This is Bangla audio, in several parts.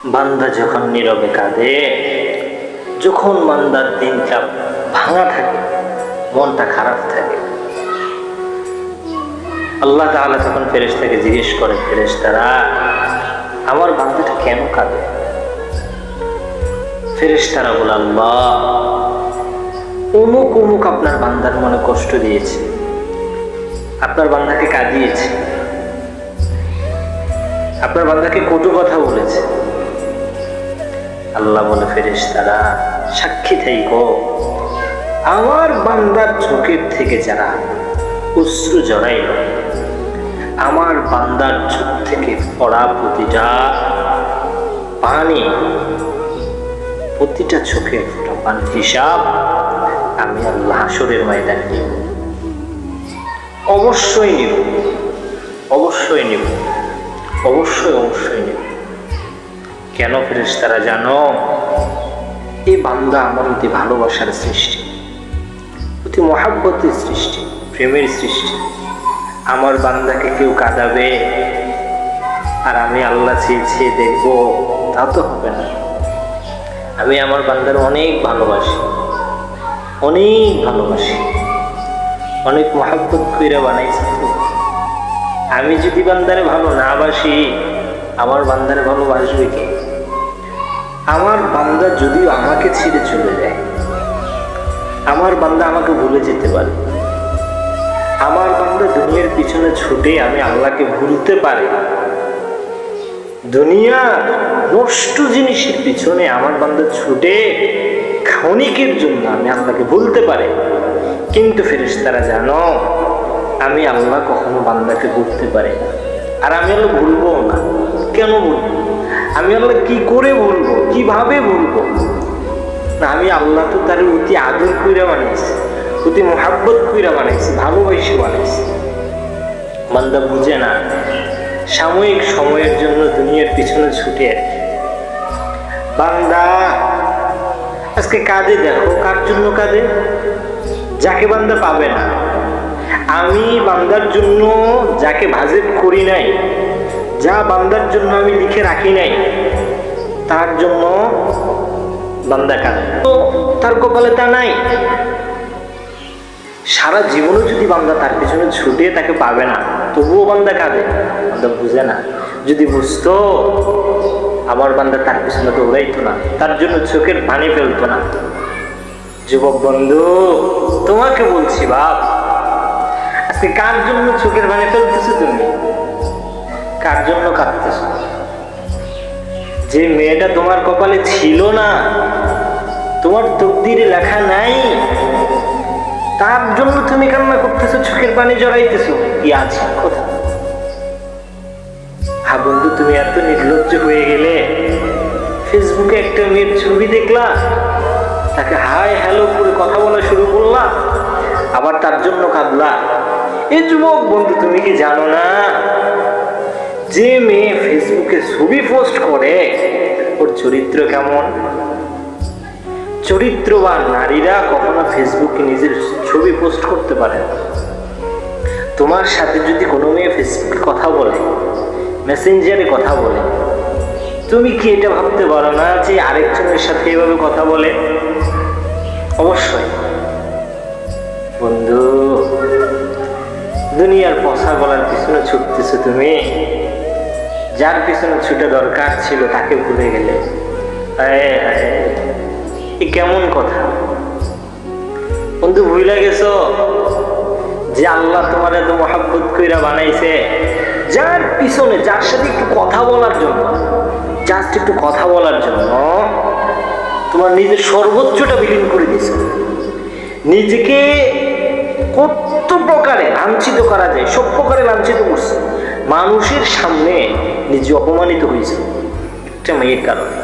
বান্দা যখন নীরবে কাঁদে, যখন বান্দার দিনটা ভাঙা থাকে, মনটা খারাপ থাকে, আল্লাহ তাআলা তখন ফেরেশতাকে জিজ্ঞেস করে, ফেরেশতারা আমার বান্দাটা কেন কাঁদে? ফেরেশতারা বলে, আল্লাহ অমুক অমুক আপনার বান্দার মনে কষ্ট দিয়েছে, আপনার বান্দাকে কাঁদিয়েছে, আপনার বান্দাকে কটু কথা বলেছে। আল্লাহ বলে, ফেরেশতারা সাক্ষী থাইকো, আমার বান্দার চোখের থেকে যারা অশ্রু জড়াইল, আমার বান্দার চোখ থেকে পড়া প্রতিটা পানি, প্রতিটা চোখের ফোঁটা পানি হিসাব আমি আল্লাহ হাসরের ময়দানে নিব। অবশ্যই নিব, অবশ্যই নিব, অবশ্যই অবশ্যই নিব। কেন ফেরেশতারা জানো? এই বান্দা আমার অতি ভালোবাসার সৃষ্টি, অতি মহাব্বতের সৃষ্টি, প্রেমের সৃষ্টি। আমার বান্দাকে কেউ কাঁদাবে আর আমি আল্লাহ চেয়ে চেয়ে দেখবো, তা তো হবে না। আমি আমার বান্দার অনেক ভালোবাসি, অনেক ভালোবাসি, অনেক মহাব্বত কইরা বানাইছি। আমি যদি বান্দারে ভালো না বাসি, আমার বান্দারে ভালোবাসবে কে? আমার বান্দা যদিও আমাকে ছেড়ে চলে যায়, আমার বান্দা আমাকে ভুলে যেতে পারে, আমার বান্দা দুনিয়ার পিছনে ছুটে আমি আল্লাহকে ভুলতে পারে, দুনিয়া নষ্ট জিনিসের পিছনে আমার বান্দা ছুটে ক্ষণিকের জন্য আমি আল্লাহকে ভুলতে পারে। কিন্তু ফেরেশতারা জানো, আমি আল্লাহ কখনো বান্দাকে ভুলতে পারি না, আর আমি আল্লাহ ভুলবো না। কেন ভুলবো? আমি আল্লাহ কি করে ভুলবো, কিভাবে ভুলবো? না, আমি আল্লাহ তো তার অতি আদর কইরা বানাইছি, অতি মহাব্বত কইরা বানাইছি, ভালোবাসি বানাইছি। বান্দা বুঝে না, সাময়িক সময়ের জন্য দুনিয়ার পিছনে ছুটে বান্দা আজকে কাঁদে। দেখো কার জন্য কাঁদে? যাকে বান্দা পাবে না। আমি বান্দার জন্য যাকে ভাজেট করি নাই, যা বান্দার জন্য আমি লিখে রাখি নাই, তার জন্য বান্দা কাঁদে। তো তার কপালে তা নাই। সারা জীবনও যদি বান্দা তার পিছনে ছুটে তাকে পাবে না, তবুও বান্দা কাঁদে। বান্দা বুঝে না। যদি বুঝতো, আমার বান্দা তার পিছনে তো উড়াইতো না, তার জন্য চোখের পানি ফেলতো না। যুবক বন্ধু, তোমাকে বলছি বাপ, আজকে কার জন্য চোখের পানি ফেলতেছো তুমি? কার জন্য কাঁদতেছো? যে মেয়েটা তোমার কপালে ছিল না, তোমার তকদিরে লেখা নাই, তার জন্য তুমি কান্না করতেছো, চোখের পানি জড়াইতেছো। কি আছে কথা? হ্যাঁ বন্ধু, তুমি এত নির্লজ্জ হয়ে গেলে, ফেসবুকে একটা মেয়ের ছবি দেখলা, তাকে হাই হ্যালো করে কথা বলা শুরু করলা, আবার তার জন্য কাঁদলা। এই যুবক বন্ধু, তুমি কি জানো না, যে মেয়ে ফেসবুকে ছবি পোস্ট করে ওর চরিত্র কেমন? চরিত্রবান নারীরা কখনো ফেসবুকে নিজের ছবি পোস্ট করতে পারে না। তোমার সাথে যদি কোনো মেয়ে ফেসবুকে কথা বলে, মেসেঞ্জারে কথা বলে, তুমি কি এটা ভাবতে পারো না যে আরেকজনের সাথে এভাবে কথা বলে? অবশ্যই বন্ধু, দুনিয়ার পচা গলার পিছনে ছুটতেছো তুমি, যার পিছনে ছুটে দরকার ছিল তাকে ভুলে গেলে। কেমন কথা বন্ধু? ভুলে গেছো যে আল্লাহ তোমার এত মহাব্বত কইরা বানাইছে, যার পিছনে, যার সাথে একটু কথা বলার জন্য, জাস্ট একটু কথা বলার জন্য তোমার নিজের সর্বোচ্চটা বিলীন করে দিয়েছে। নিজেকে কত প্রকারে লাঞ্ছিত করা যায়, সব প্রকারে লাঞ্ছিত করছে। মানুষের সামনে নিজে অপমানিত হয়েছে একটা মেয়ের কারণে।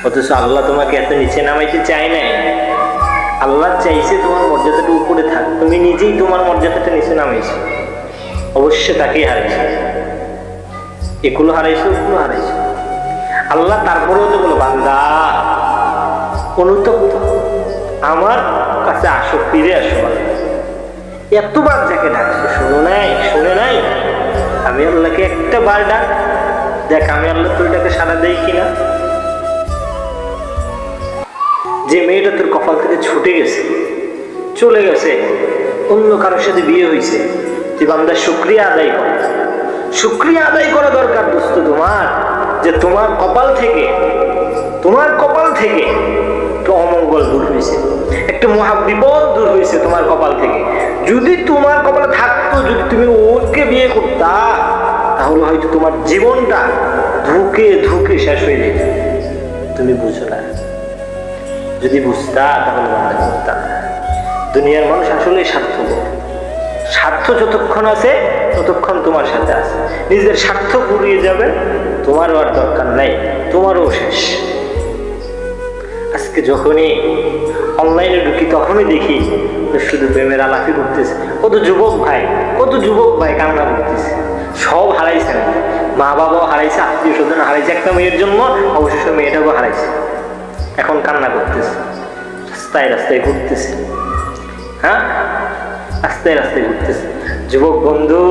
অথচ আল্লাহ তোমাকে এত নিচে নামাইতে চায় নাই। আল্লাহ চাইছে তোমার মর্যাদাটা উপরে থাক, তুমি নিজেই তোমার মর্যাদাটা নিচে নামাইছো। অবশ্যই তাকেই হারাইছো, এগুলো হারাইছো, ওগুলো হারাইছো। আল্লাহ তারপরেও তো বলো, বান্দা অনুতপ্ত, আমার কাছে আসো, ফিরে আসো। এতবার যাকে ডাকছো শুনে নাই, আমি আল্লাহকে একটা বার ডাক, দেখ আমি আল্লাহ তোরটাকে সাড়া দেই কিনা। যে মেয়েটা তোর কপাল থেকে ছুটে গেছে, চলে গেছে, অন্য কারোর সাথে বিয়ে হয়েছে, তুই বান্দা শুকরিয়া আদায় কর। শুকরিয়া আদায় করা দরকার দোস্ত তোমার, যে তোমার কপাল থেকে একটু অমঙ্গল দূর হয়েছে, একটু মহাবিপদ দূর হয়েছে তোমার কপাল থেকে। যদি তোমার কপালে থাকতো, যদি তুমি ওকে বিয়ে করতা, তাহলে হয়তো তোমার জীবনটা ধুকে ধুকে শেষ হয়ে যেত। তুমি বুঝো না, যদি বুঝতা তাহলে বান্দা করতা। দুনিয়ার মানুষ আসলে স্বার্থপর। স্বার্থ যতক্ষণ আছে ততক্ষণ তোমার সাথে আছে। নিজের স্বার্থ পুড়িয়ে যাবে, তোমারও আর দরকার নাই, তোমারও শেষ। আজকে যখনই অনলাইনে ঢুকি তখনই দেখি শুধু প্রেমের আলাপি করতেছে। কত যুবক ভাই কান্না করতেছে। সব হারাইছে, মা বাবাও হারাইছে, আত্মীয় স্বজন হারাইছে একটা মেয়ের জন্য, অবশেষে মেয়েটাকেও হারাইছে। এখন কান্না করতেছে, রাস্তায় ঘুরতেছে। হ্যাঁ, রাস্তায় ঘুরতেছে। যুবক বন্ধু,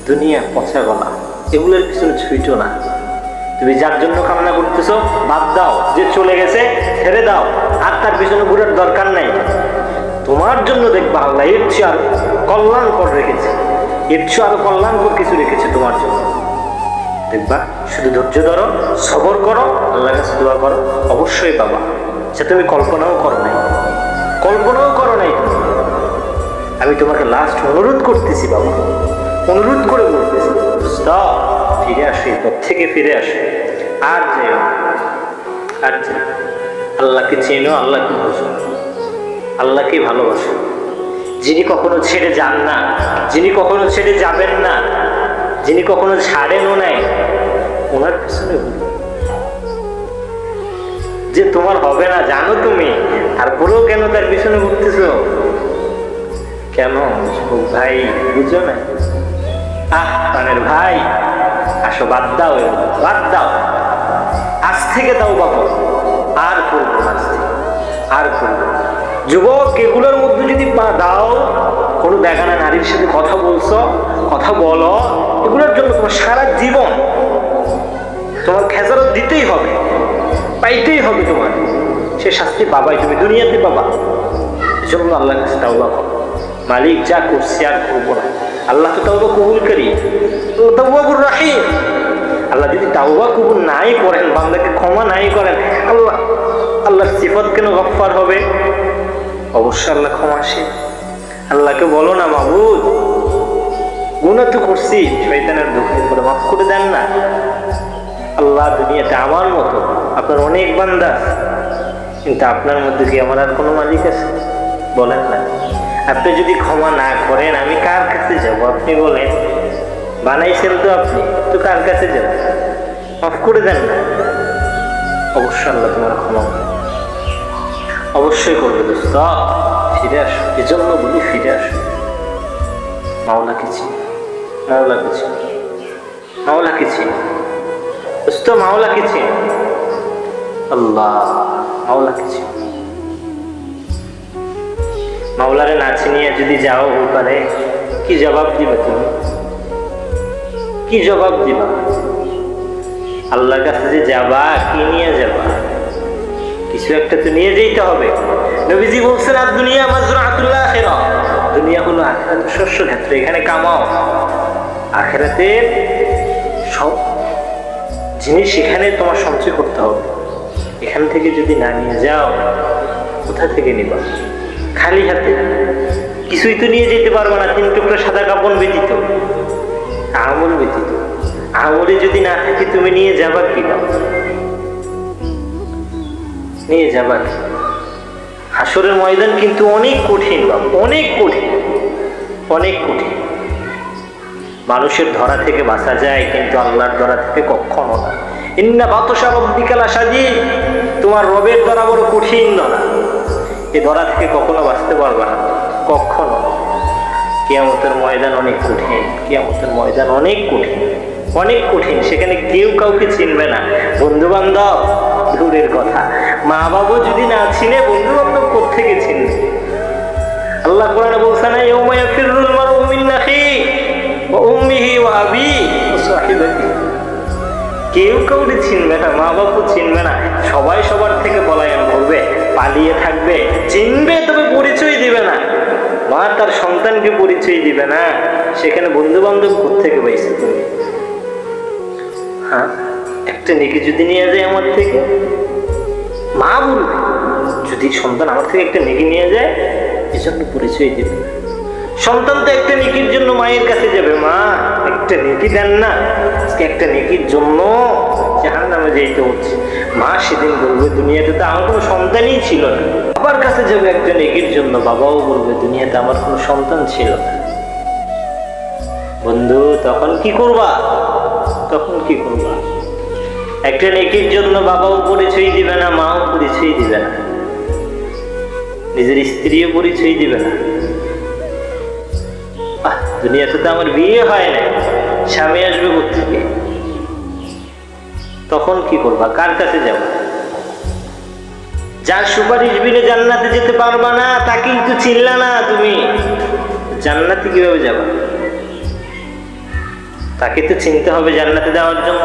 দুনিয়া পচা গলা, এগুলোর পিছনে ছুইটো না। তুমি যার জন্য কান্না করতেছো বাদ দাও, যে চলে গেছে ছেড়ে দাও, আর তার পিছনে ঘুরার দরকার নাই। তোমার জন্য দেখবা আল্লাহ এর চেয়ে আরো কল্যাণকর রেখেছে, এর চেয়ে আরো কল্যাণকর কিছু রেখেছে তোমার জন্য। দেখবা, শুধু ধৈর্য ধরো, সবর করো, আল্লাহর কাছে দোয়া করো, অবশ্যই পাবা। সে তুমি কল্পনাও করো নাই। আমি তোমাকে লাস্ট অনুরোধ করতেছি বাবা, অনুরোধ করে বলতেছি, ফিরে আসো, পথ থেকে ফিরে আসো। আর যে আল্লাহকে চেনো, আল্লাহকে বুঝো, আল্লাহকে ভালোবাসো। যিনি কখনো ছেড়ে যান না, যিনি কখনো ছেড়ে যাবেন না, যিনি কখনো ছাড়েনও নাই, ওনার পিছনে যে তোমার হবে না জানো তুমি, তারপরেও কেন তার পিছনে ঘুরতেছ? কেন ভাই বুঝো না? প্রাণের ভাই, আসো, বাদ দাও, আজ থেকে দাও বাবা, আর করবো না, আর করবো। যুবক, এগুলোর মধ্যে যদি দাও, কোনো বেগানা নারীর সাথে কথা বলো, এগুলোর জন্য তোমার সারা জীবন তোমার খেসারত দিতেই হবে, পাইতেই হবে। তোমার সে শাস্তি পাবাই, তুমি দুনিয়াতে পাবা। এজন্য আল্লাহর কাছে তাওবা করো, মালিক যা করছি আর করবো না। আল্লাহ তো তাওবা কবুল করি, তাওয়াবুর রাহিম। আল্লাহ যদি তাওবা কবুল নাই করেন, বান্দাকে ক্ষমা নাই করেন, আল্লাহর সিফত কেন গফফার হবে? অবশ্যই আল্লাহ ক্ষমাশীল। আল্লাহকে বলো না, মাবুদ গুনাহ তো করছি, শয়তানের দুঃখে করে মাফ করে দেন না। আল্লাহ, দুনিয়াতে আমার মতো আপনার অনেক বান্দা, কিন্তু আপনার মধ্যে কি আমার আর কোনো মালিক আছে? বলেন না। আপনি যদি ক্ষমা না করেন, আমি কার কাছে যাব? আপনি বলেন, বানাইছেন তো আপনি, তো কার কাছে যাব? মাফ করে দেন না। অবশ্যই আল্লাহ তোমার ক্ষমা অবশ্যই করবে দোস্ত। ফিরে আসো, এজন্য বলি ফিরে আসো। মাওলাকে চিনি, মাওলাকে চিনি দোস্ত, মাওলাকে চিনি। আল্লাহ, মাওলাকে চিনি। মাওলারে না চিনিয়ে যদি যাও ওপারে, কি জবাব দিবে তুমি? কি জবাব দিবা? আল্লাহর কাছে যে যাবা, কি নিয়ে যাবা? কিছু একটা তো নিয়ে যেতে হবে। নবীজি বলছেন, আর দুনিয়া মাজরাতুল আখিরাহ, দুনিয়া হলো আখিরাতের শস্য ক্ষেত্র, এখানে কামাও। আখিরাতের সব জিনিস এখানে তোমার সঞ্চয় করতে হবে। এখান থেকে যদি না নিয়ে যাও, কোথা থেকে নিবা? খালি হাতে কিছুই তো নিয়ে যেতে পারবে না, 3 টুকরা সাদা কাপড় ব্যতীত, আমল ব্যতীত। আমলে যদি না থাকে, তুমি নিয়ে যাবা কি? নিয়ে যাবা কি? হাসরের ময়দান কিন্তু অনেক কঠিন বাবা, অনেক কঠিন। মানুষের ধরা থেকে বাঁচা যায়, কিন্তু আল্লাহর ধরা থেকে কখনো না। ইন্না বাতশা রাব্বিকা লাশাদীদ, তোমার রবের ধরা বড় কঠিন ধরা। এই ধরা থেকে কখনো বাঁচতে পারবে না, কখনো। কিয়ামতের ময়দান অনেক কঠিন, সেখানে কেউ কাউকে চিনবে না। বন্ধু বান্ধব দূরের কথা, মা বাবা যদি না চিনে, বন্ধু বান্ধব কোত্থেকে চিনবে? আল্লাহ কোরআনে বলছেন, ইয়াউমা ইয়াফিরুল মারউ মিন আখিহি ওয়া উম্মিহি ওয়া আবিহি ওয়া সাহিবাতিহি কেউ কাউকে চিনবে না, মা বাপও চিনবে না, সবাই সবার থেকে পলায়ন করবে, পালিয়ে থাকবে, চিনবে তবে পরিচয় দিবে না। মা তার সন্তানকে পরিচয় দিবে না, সেখানে বন্ধু বান্ধব কোত্থেকে পাইছে তুমি? হ্যাঁ, একটা নেকি যদি নিয়ে যায় আমার থেকে, মা বলবে যদি সন্তান আমার থেকে একটা নেকি নিয়ে যায় এজন্য পরিচয় দিবে। সন্তান তো একটা নেকির জন্য মায়ের কাছে যাবে, মা একটা নেকি দেন না, আজকে একটা নেকির জন্য জাহান্নামে যেতে হচ্ছে। মা সেদিন বলবে দুনিয়াতে তো আমার কোনো সন্তানই ছিল না। বাবার কাছে যাবে একটা নেকির জন্য, বাবাও বলবে দুনিয়াতে আমার কোনো সন্তান ছিল না। বন্ধু তখন কি করবা? তখন কি করবা? একটা নেকির জন্য বাবাও পরিচয় দিবে না, মাও পরিচয় দিবে না, নিজের স্ত্রীও পরিচয় দিবে না। দুনিয়াতে তো আমার বিয়ে হয় না, স্বামী আসবে কোত্থেকে? তখন কি করবা? কার কাছে যাবা? যার সুপারিশ বিনে জান্নাতে যেতে পারবা না তাকেই তো চিনলা না তুমি, জান্নাতে কিভাবে যাবা? তাকে তো চিনতে হবে জান্নাতে যাওয়ার জন্য,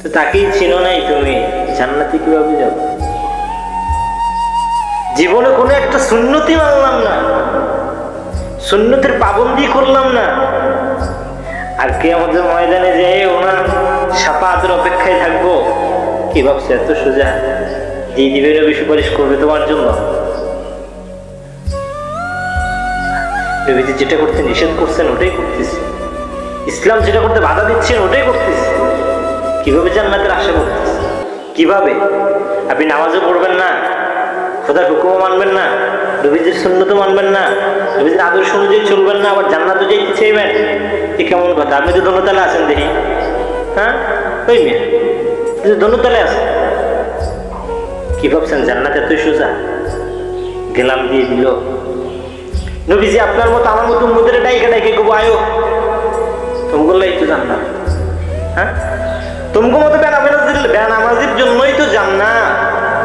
তো তাকেই চিনো নাই তুমি, জান্নাতে কিভাবে যাবে? জীবনে কোনো একটা সুন্নতি মানলাম না, সুন্নতের পাবন্দি করলাম না, আর কিয়ামতের ময়দানে যে ওনার শাফাআতের অপেক্ষায় থাকবো, কি ভাবছে এত সোজা দিয়ে দিবে? নবী সুপারিশ করবে তোমার জন্য? নবীজি যেটা করতে নিষেধ করছেন ওটাই করতেছি, ইসলাম যেটা করতে বাধা দিচ্ছেন ওটাই করতেছি, কিভাবে জান্নাতের আশা করতেছি? কিভাবে? আপনি নামাজও পড়বেন না, খোদার হুকুমও মানবেন না, নবীজির সুন্নতও মানবেন না, নবীজির আদর্শ অনুযায়ী চলবেন না, আবার জান্নাতও যাইতে চাইবেন? এ কেমন কথা? আপনি তো দোনোতলে আছেন দেখি। হ্যাঁ, ওই মেয়ে দোনোতলে আছেন, কি ভাবছেন জান্নাত এতই সোজা? গেলাম দিয়ে দিল। নবীজি আপনার মতো আমার মতো মুদের ডাইকে ডাইকে গো আয়ো, তুমি বললেই তো জান্নাত। হ্যাঁ, তোমাকে মতো বেনামাজির জন্যই তো জান্নাত।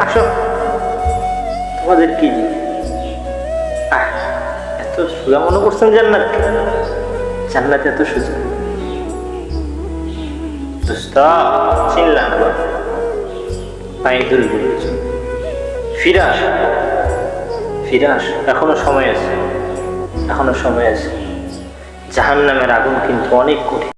আসো, তোমাদের কি এত সোজা মনে করছেন জান্নাত? জান্নাত এত সোজা? চিনলাম পায়ে ধরে বলেছে ফিরে আস, ফিরে আস, এখনো সময় আছে, এখনো সময় আছে। জাহান্নামের আগুন কিন্তু অনেক কঠিন।